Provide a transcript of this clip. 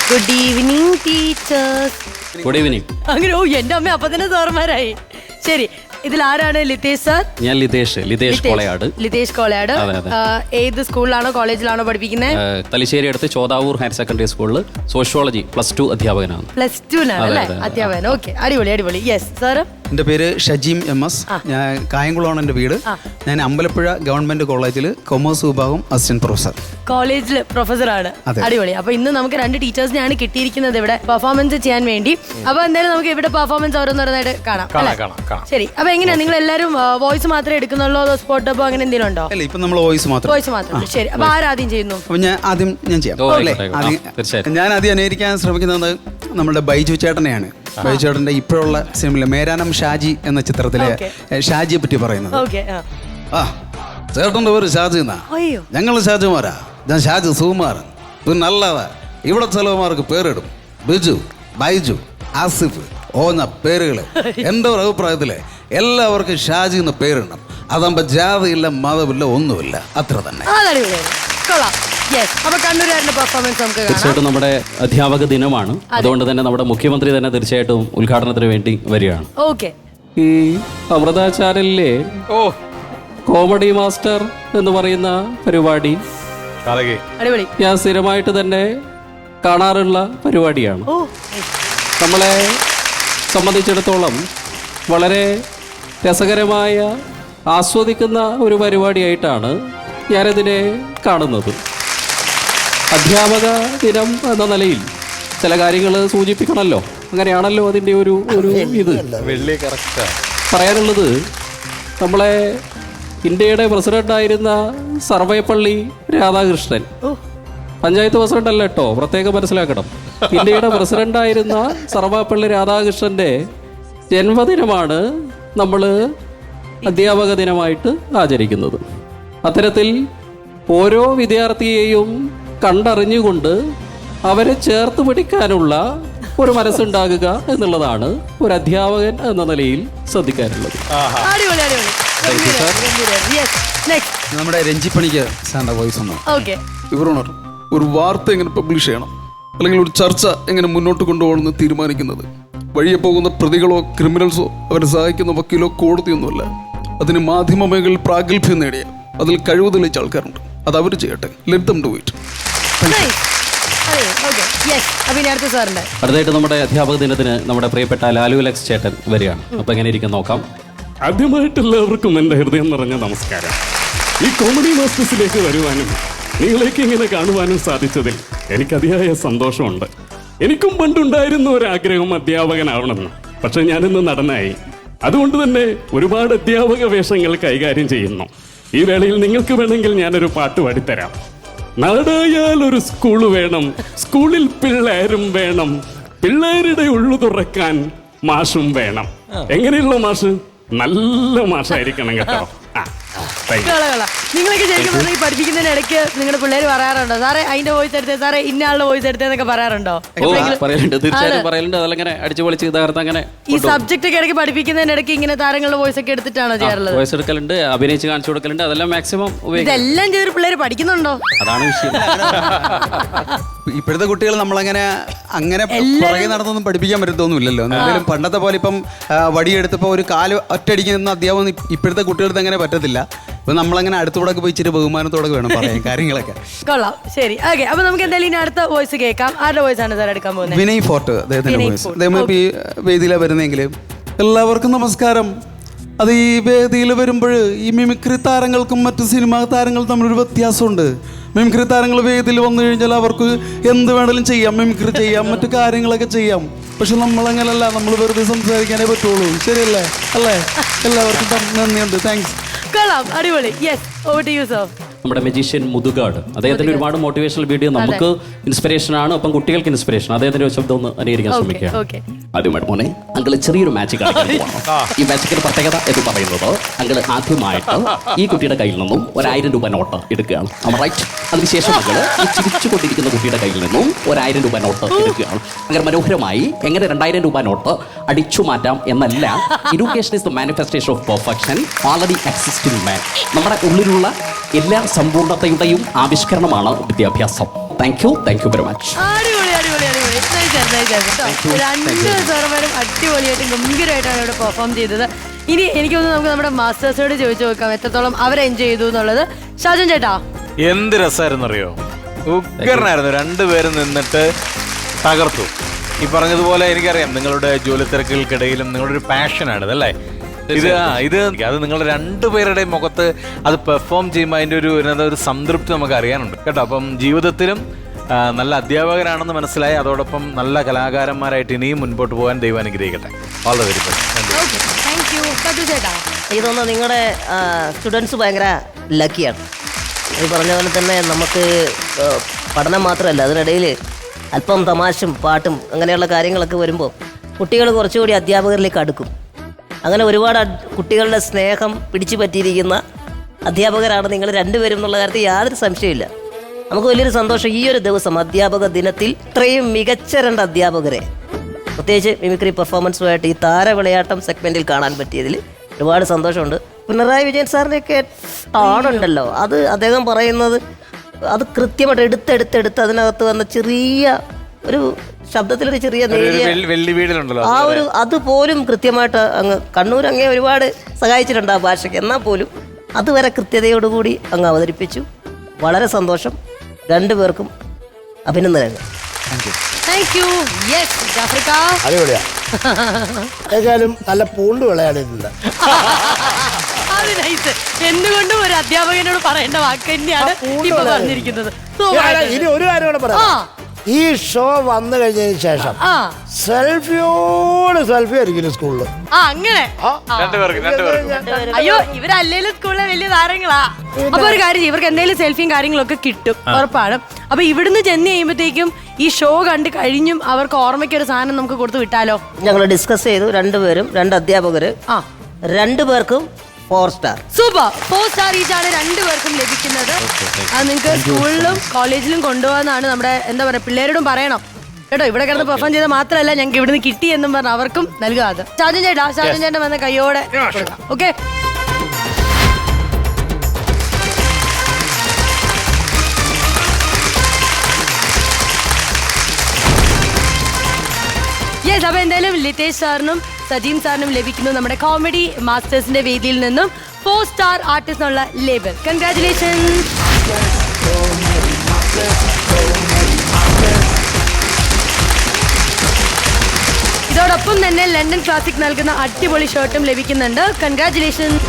Good evening teachers. Good evening. അങ്ങനെ എന്റെ അമ്മ അപ്പൊ തന്നെ സാറുമാരായി. ശരി, ഇതിൽ ആരാണ് ലിതേഷ് സാർ? ഞാൻ ലിതേഷ് കോളയാട്. ലിതേഷ് കോളയാട്. ഏത് സ്കൂളിലാണോ കോളേജിലാണോ പഠിപ്പിക്കുന്നത്? തലശ്ശേരി അടുത്ത് ചോദാവൂർ ഹയർ സെക്കൻഡറി സ്കൂളിൽ സോഷ്യോളജി +2 അധ്യാപകനാണ്. +2 അല്ലേ അധ്യാപകൻ? ഓക്കെ, അടിപൊളി അടിപൊളി. Yes sir. എൻ്റെ പേര് ഷജീം MS. ഞാൻ കായംകുളമാണ് എൻ്റെ വീട്. ഞാൻ അമ്പലപ്പുഴ ഗവൺമെന്റ് കോളേജിൽ കൊമേഴ്സ് വിഭാഗം അസിസ്റ്റന്റ് പ്രൊഫസർ. കോളേജിൽ പ്രൊഫസറാണ്. അടിപൊളി. അപ്പൊ ഇന്ന് നമുക്ക് 2 ടീച്ചേഴ്സിനെയാണ് കിട്ടിയിരിക്കുന്നത് ഇവിടെ പെർഫോമൻസ് ചെയ്യാൻ വേണ്ടി. അപ്പൊ എന്തായാലും നമുക്ക് ഇവിടെ പെർഫോമൻസ് ഓരോന്നോരോന്നായിട്ട് കാണാം. ശരി, അപ്പൊ എങ്ങനെയാ നിങ്ങൾ എല്ലാവരും വോയിസ് മാത്രമേ എടുക്കുന്നുള്ളൂ അതോ സ്പോട്ട് ഡബോ അങ്ങനെ എന്തെങ്കിലും ഉണ്ടോ? അല്ല, ഇപ്പൊ നമ്മൾ വോയിസ് മാത്രം. ശരി, അപ്പൊ ആരാദ്യം ചെയ്യുന്നു? അപ്പൊ ഞാൻ ചെയ്യാം. ഞാൻ ആദ്യം അനുകരിക്കാൻ ശ്രമിക്കുന്നത് നമ്മുടെ ബൈജു ചേട്ടനെയാണ്. ബൈജു ചേട്ടന്റെ ഇപ്പോഴുള്ള സിനിമയിലെ മേരാനം ഷാജി എന്ന ചിത്രത്തിലെ ഷാജിയെ പറ്റി പറയുന്നത്. ചേട്ടന്റെ പേര് ഷാജി എന്നാ. ഞങ്ങൾ ഷാജിമാരാ. ഞാൻ ഷാജി സുകുമാരൻ. പിന്നല്ലാതെ ഇവിടെ ചിലവന്മാർക്ക് പേരിടും. ബിജു, ബൈജു, ആസിഫ് ഓന്ന പേരുകള്. എൻ്റെ ഒരു അഭിപ്രായത്തില് എല്ലാവർക്കും ഷാജി എന്ന പേരിടണം. അതാകുമ്പോ ജാതിയില്ല, മതമില്ല, ഒന്നുമില്ല. അത്ര തന്നെ. തീർച്ചയായിട്ടും നമ്മുടെ അധ്യാപക ദിനമാണ്. അതുകൊണ്ട് തന്നെ നമ്മുടെ മുഖ്യമന്ത്രി തന്നെ തീർച്ചയായിട്ടും ഉദ്ഘാടനത്തിന് വേണ്ടി വരികയാണ്. ഈ അമൃത ചാനലിലെ കോമഡി മാസ്റ്റർ എന്ന് പറയുന്ന പരിപാടി ഞാൻ സ്ഥിരമായിട്ട് തന്നെ കാണാറുള്ള പരിപാടിയാണ്. നമ്മളെ സംബന്ധിച്ചിടത്തോളം വളരെ രസകരമായ ആസ്വദിക്കുന്ന ഒരു പരിപാടിയായിട്ടാണ് ഞാനതിനെ കാണുന്നത്. അധ്യാപക ദിനം എന്ന നിലയിൽ ചില കാര്യങ്ങൾ സൂചിപ്പിക്കണമല്ലോ. അങ്ങനെയാണല്ലോ അതിൻ്റെ ഒരു ഇത് പറയാനുള്ളത്. നമ്മളെ ഇന്ത്യയുടെ പ്രസിഡന്റായിരുന്ന സർവേപ്പള്ളി രാധാകൃഷ്ണൻ, പഞ്ചായത്ത് പ്രസിഡന്റ് അല്ല കേട്ടോ, പ്രത്യേകം മനസ്സിലാക്കണം. ഇന്ത്യയുടെ പ്രസിഡന്റായിരുന്ന സർവേപ്പള്ളി രാധാകൃഷ്ണന്റെ ജന്മദിനമാണ് നമ്മൾ അധ്യാപക ദിനമായിട്ട് ആചരിക്കുന്നത്. അത്തരത്തിൽ ഓരോ വിദ്യാർത്ഥിയെയും കണ്ടറിഞ്ഞുകൊണ്ട് അവരെ ചേർത്ത് പിടിക്കാനുള്ള ഒരു മനസ്സുണ്ടാകുക എന്നുള്ളതാണ് ഒരു അധ്യാപകൻ എന്ന നിലയിൽ ശ്രദ്ധിക്കാനുള്ളത്. നമ്മുടെ രഞ്ജിപ്പണിക്ക് സാറിന്റെ വോയിസ് ഒന്നും ഇവരോണർ ഒരു വാർത്ത എങ്ങനെ പബ്ലിഷ് ചെയ്യണം അല്ലെങ്കിൽ ഒരു ചർച്ച എങ്ങനെ മുന്നോട്ട് കൊണ്ടുപോകണമെന്ന് തീരുമാനിക്കുന്നത് വഴിയെ പോകുന്ന പ്രതികളോ ക്രിമിനൽസോ അവരെ സഹായിക്കുന്ന വക്കീലോ കോടതിയൊന്നുമല്ല. അതിന് മാധ്യമ മേഖലയിൽ പ്രാഗൽഭ്യം നേടിയ അതിൽ കഴിവ് തെളിയിച്ച ആൾക്കാരുണ്ട്. അത് അവർ ചെയ്യട്ടെ. Let them do it. അടുത്തായിട്ട് നമ്മുടെ അധ്യാപക ദിനത്തിന് നമ്മുടെ പ്രിയപ്പെട്ട ലാലു ലക്സ് ചേട്ടൻ വരികയാണ്. അപ്പൊ എങ്ങനെ ഇരിക്കും നോക്കാം. ആദ്യമായിട്ട് എല്ലാവർക്കും എൻ്റെ ഹൃദയം നിറഞ്ഞ നമസ്കാരം. ഈ കോമഡി മാസ്റ്റേഴ്സിലേക്ക് വരുവാനും നിങ്ങളേക്ക് ഇങ്ങനെ കാണുവാനും സാധിച്ചതിൽ എനിക്ക് അതിയായ സന്തോഷമുണ്ട്. എനിക്കും പണ്ടുണ്ടായിരുന്ന ഒരാഗ്രഹം അധ്യാപകനാവണമെന്ന്. പക്ഷെ ഞാനിന്ന് നടനായി. അതുകൊണ്ട് തന്നെ ഒരുപാട് അധ്യാപക വേഷങ്ങൾ കൈകാര്യം ചെയ്യുന്നു. ഈ വേളയിൽ നിങ്ങൾക്ക് വേണമെങ്കിൽ ഞാനൊരു പാട്ട് പാടിത്തരാം. നാടായാൽ ഒരു സ്കൂള് വേണം, സ്കൂളിൽ പിള്ളേരും വേണം, പിള്ളേരുടെ ഉള്ളു തുറക്കാൻ മാഷും വേണം. എങ്ങനെയുള്ള മാഷ്? നല്ല മാഷായിരിക്കണം കേട്ടോ. നിങ്ങളൊക്കെ ശരിക്കും പഠിപ്പിക്കുന്നതിന് ഇടയ്ക്ക് നിങ്ങളുടെ പിള്ളേർ പറയാറുണ്ടോ സാറേ അതിന്റെ വോയിസ് എടുത്തേ, സാറേ ഇന്ന ആളുടെ വോയിസ് എടുത്തേന്നൊക്കെ പറയാറുണ്ടോ? ഈ സബ്ജക്ട് ഒക്കെ ഇടയ്ക്ക് പഠിപ്പിക്കുന്നതിന് ഇടയ്ക്ക് ഇങ്ങനെ താരങ്ങളുടെ വോയിസ് ഒക്കെ എടുത്തിട്ടാണോ ചെയ്യാറുള്ളത്? വോയിസ് എടുക്കലുണ്ട്, അഭിനയിച്ച് കാണിച്ചു കൊടുക്കലുണ്ട്. അതെല്ലാം മാക്സിമം ഇതെല്ലാം ചെയ്തൊരു പിള്ളേര് പഠിക്കുന്നുണ്ടോ? അതാണ് വിഷയം. ഇപ്പോഴത്തെ കുട്ടികൾ നമ്മളങ്ങനെ അങ്ങനെ പുറകെ നടന്നൊന്നും പഠിപ്പിക്കാൻ പറ്റത്തൊന്നുമില്ലല്ലോ. എന്തായാലും പണ്ടത്തെ പോലെ ഇപ്പം വടിയെടുത്തപ്പോൾ ഒരു കാല് ഒറ്റയടിക്കുന്ന അധ്യാപനം ഇപ്പോഴത്തെ കുട്ടികൾക്ക് അങ്ങനെ പറ്റത്തില്ല. ഇപ്പൊ നമ്മളങ്ങനെ അടുത്തൂടെ പോയി ഇച്ചിരി ബഹുമാനത്തോടെ വേണം പറയാൻ കാര്യങ്ങളൊക്കെ. കൊള്ളാം, ശരി. ഓക്കെ, അപ്പൊ നമുക്ക് എന്തായാലും ഇനി അടുത്ത വോയിസ് കേൾക്കാം. ആരുടെ വോയിസ് ആണ് സാർ എടുക്കാൻ പോകുന്നത്? വിനയ് ഫോർട്ട്, അദ്ദേഹത്തിന്റെ വോയിസ്. അദ്ദേഹം ഈ വേദിയിലാണ് വരുന്നെങ്കിൽ. എല്ലാവർക്കും നമസ്കാരം. അത് ഈ വേദിയിൽ വരുമ്പോൾ ഈ മിമിക്രി താരങ്ങൾക്കും മറ്റു സിനിമാ താരങ്ങൾ തമ്മിലൊരു വ്യത്യാസമുണ്ട്. മിമിക്രി താരങ്ങൾ വേദിയിൽ വന്നു കഴിഞ്ഞാൽ അവർക്ക് എന്ത് വേണമെങ്കിലും ചെയ്യാം, മിമിക്രി ചെയ്യാം, മറ്റു കാര്യങ്ങളൊക്കെ ചെയ്യാം. പക്ഷെ നമ്മളങ്ങനല്ല, നമ്മൾ വെറുതെ സംസാരിക്കാനേ പറ്റുള്ളൂ. ശരിയല്ലേ? അല്ലേ? എല്ലാവർക്കും നന്ദിയുണ്ട്. താങ്ക്സ്. കൊള്ളാം, അടിപൊളി. Yes, over to you sir. നമ്മുടെ മജീഷ്യൻ മുതുകാട്, അദ്ദേഹത്തിന്റെ ഒരുപാട് മോട്ടിവേഷണൽ വീഡിയോ നമുക്ക് ഇൻസ്പിറേഷൻ ആണ്, ഒപ്പം കുട്ടികൾക്ക് ഇൻസ്പിറേഷൻ. അദ്ദേഹത്തിന്റെ ഒരു ശബ്ദം ഒന്ന് അനുകരിക്കാൻ ശ്രമിക്കുക. ആദ്യമായിട്ട് മോനെ, അങ്കിള് ചെറിയൊരു മാജിക് കളിക്കാൻ. ഈ മാജിക്കിന്റെ പ്രത്യേകത എന്ന് പറയുന്നത് അങ്കിള് ആദ്യമായിട്ട് ഈ കുട്ടിയുടെ കയ്യിൽ നിന്നും 1000 രൂപ നോട്ട് എടുക്കുകയാണ്. റൈറ്റ്. അതിനുശേഷം അങ്കിള് ഈ ചിരിച്ചുകൊണ്ടിരിക്കുന്ന കുട്ടിയുടെ കയ്യിൽ നിന്നും 1000 രൂപ നോട്ട് എടുക്കുകയാണ്. അങ്ങനെ മനോഹരമായി എങ്ങനെ 2000 രൂപ നോട്ട് അടിച്ചു മാറ്റാം എന്നല്ല. Education is the manifestation of perfection already existing man. നമ്മുടെ ഉള്ളിലുള്ള എല്ലാ സമ്പൂർണ്ണതയുടെയും ആവിഷ്കരണമാണ് വിദ്യാഭ്യാസം. Thank you very much. രണ്ട് സാറന്മാരും അടിപൊളിയായിട്ടും ഗംഭീരമായിട്ടാണ് ഇവിടെ പെർഫോം ചെയ്തത്. ഇനി എനിക്ക് തോന്നുന്നു നമുക്ക് നമ്മുടെ മാസ്റ്റേഴ്സോട് ചോദിച്ചു നോക്കാം എത്രത്തോളം അവർ എൻജോയ് ചെയ്തു എന്നുള്ളത്. ഷാജൻ ചേട്ടാ, എന്ത് രസമായിരുന്നു അറിയോ, ഉഗ്രനായിരുന്നു. രണ്ടുപേരും നിന്നിട്ട് തകർത്തു. ഈ പറഞ്ഞതുപോലെ എനിക്കറിയാം നിങ്ങളുടെ ജോലി തിരക്കുകൾക്കിടയിലും നിങ്ങളുടെ ഒരു പാഷനാണിത് അല്ലേ. അത് നിങ്ങളുടെ രണ്ടുപേരുടെയും മുഖത്ത് അത് പെർഫോം ചെയ്യുമ്പോൾ അതിൻ്റെ ഒരു സംതൃപ്തി നമുക്ക് അറിയാനുണ്ട് കേട്ടോ. അപ്പം ജീവിതത്തിലും നല്ല അധ്യാപകരാണെന്ന് മനസ്സിലായി. അതോടൊപ്പം നല്ല കലാകാരന്മാരായിട്ട് ഇനിയും മുൻപോട്ട് പോകാൻ ദൈവം അനുഗ്രഹിക്കട്ടെ. വളരെ വെരി ഗുഡ്. എനിക്ക് തോന്നുന്നു നിങ്ങളുടെ സ്റ്റുഡൻസ് ഭയങ്കര ലക്കിയാണ്. ഈ പറഞ്ഞ പോലെ തന്നെ നമുക്ക് പഠനം മാത്രമല്ല, അതിനിടയിൽ അല്പം തമാശയും പാട്ടും അങ്ങനെയുള്ള കാര്യങ്ങളൊക്കെ വരുമ്പോൾ കുട്ടികൾ കുറച്ചുകൂടി അധ്യാപകരിലേക്ക് അടുക്കും. അങ്ങനെ ഒരുപാട് കുട്ടികളുടെ സ്നേഹം പിടിച്ചു പറ്റിയിരിക്കുന്ന അധ്യാപകരാണ് നിങ്ങൾ രണ്ടുപേരും എന്നുള്ള കാര്യത്തിൽ യാതൊരു സംശയമില്ല. നമുക്ക് വലിയൊരു സന്തോഷം ഈ ഒരു ദിവസം അധ്യാപക ദിനത്തിൽ ഇത്രയും മികച്ച രണ്ട് അധ്യാപകരെ പ്രത്യേകിച്ച് മിമിക്രി പെർഫോമൻസുമായിട്ട് ഈ താരവിളയാട്ടം സെഗ്മെന്റിൽ കാണാൻ പറ്റിയതിൽ ഒരുപാട് സന്തോഷമുണ്ട്. പിണറായി വിജയൻ സാറിൻ്റെയൊക്കെ ആണുണ്ടല്ലോ, അത് അദ്ദേഹം പറയുന്നത് അത് കൃത്യമായിട്ട് എടുത്തെടുത്ത് അതിനകത്ത് വന്ന ചെറിയ ഒരു ശബ്ദത്തിലൊരു ചെറിയ ആ ഒരു അതുപോലും കൃത്യമായിട്ട് അങ്ങ് കണ്ണൂർ അങ്ങേ ഒരുപാട് സഹായിച്ചിട്ടുണ്ട് ആ ഭാഷയ്ക്ക്. എന്നാൽ പോലും അതുവരെ കൃത്യതയോടുകൂടി അങ്ങ് അവതരിപ്പിച്ചു. വളരെ സന്തോഷം. രണ്ടുപേർക്കും അഭിനന്ദനങ്ങൾ. അടിപൊളിയാ. ഏതായാലും നല്ല പൂണ്ട് വിളയാടിയിട്ടുണ്ട്. എന്തുകൊണ്ടും ഒരു അധ്യാപകനോട് പറയേണ്ട വാക്ക് തന്നെയാണ് ഇപ്പൊ പറഞ്ഞിരിക്കുന്നത്. ഇനി ഒരു കാര്യം കൂടെ പറയാം. ഈ ഷോ വന്നു കഴിഞ്ഞതിന് ശേഷം സെൽഫിയോട് സെൽഫി ആയിരിക്കും സ്കൂളില്. അങ്ങനെ അയ്യോ, ഇവരല്ലേലും സ്കൂളിലെ വലിയ താരങ്ങളാ. അപ്പൊ ഒരു കാര്യം, ഇവർക്ക് എന്തെങ്കിലും സെൽഫിയും കാര്യങ്ങളൊക്കെ കിട്ടും, ഉറപ്പാണ്. അപ്പൊ ഇവിടുന്ന് ചെന്ന് കഴിയുമ്പോഴത്തേക്കും ഈ ഷോ കണ്ട് കഴിഞ്ഞും അവർക്ക് ഓർമ്മയ്ക്ക് ഒരു സാധനം നമുക്ക് കൊടുത്തു വിട്ടാലോ? ഞങ്ങൾ ഡിസ്കസ് ചെയ്തു. രണ്ടുപേരും രണ്ട് അധ്യാപകര് രണ്ടുപേർക്കും 4 സ്റ്റാർ. സൂപ്പർ. 4 സ്റ്റാർ ഈച്ചാണ് രണ്ടുപേർക്കും ലഭിക്കുന്നത്. അത് നിങ്ങൾക്ക് സ്കൂളിലും കോളേജിലും കൊണ്ടുപോകാന്നാണ് നമ്മുടെ എന്താ പറയാ പിള്ളേരോടും പറയണം കേട്ടോ. ഇവിടെ കിടന്ന് പെർഫോം ചെയ്താൽ മാത്രമല്ല ഞങ്ങൾക്ക് ഇവിടുന്ന് കിട്ടി എന്നും പറഞ്ഞ് അവർക്കും നൽകുക. അത് ഷാജൻ ചേട്ടൻ വന്ന കയ്യോടെ കൊടുക്കാം. Okay, yes. അപ്പൊ എന്തായാലും ലിതേഷ് സാറിനും സജീം സാറിനും ലഭിക്കുന്നു നമ്മുടെ കോമഡി മാസ്റ്റേഴ്സിന്റെ വേദിയിൽ നിന്നും 4 സ്റ്റാർ ആർട്ടിസ്റ്റ് എന്നുള്ള ലേബൽ. കൺഗ്രാറ്റുലേഷൻസ്. ഇതോടൊപ്പം തന്നെ ലണ്ടൻ ക്ലാസിക് നൽകുന്ന അടിപൊളി ഷർട്ടും ലഭിക്കുന്നുണ്ട്. കൺഗ്രാറ്റുലേഷൻസ്.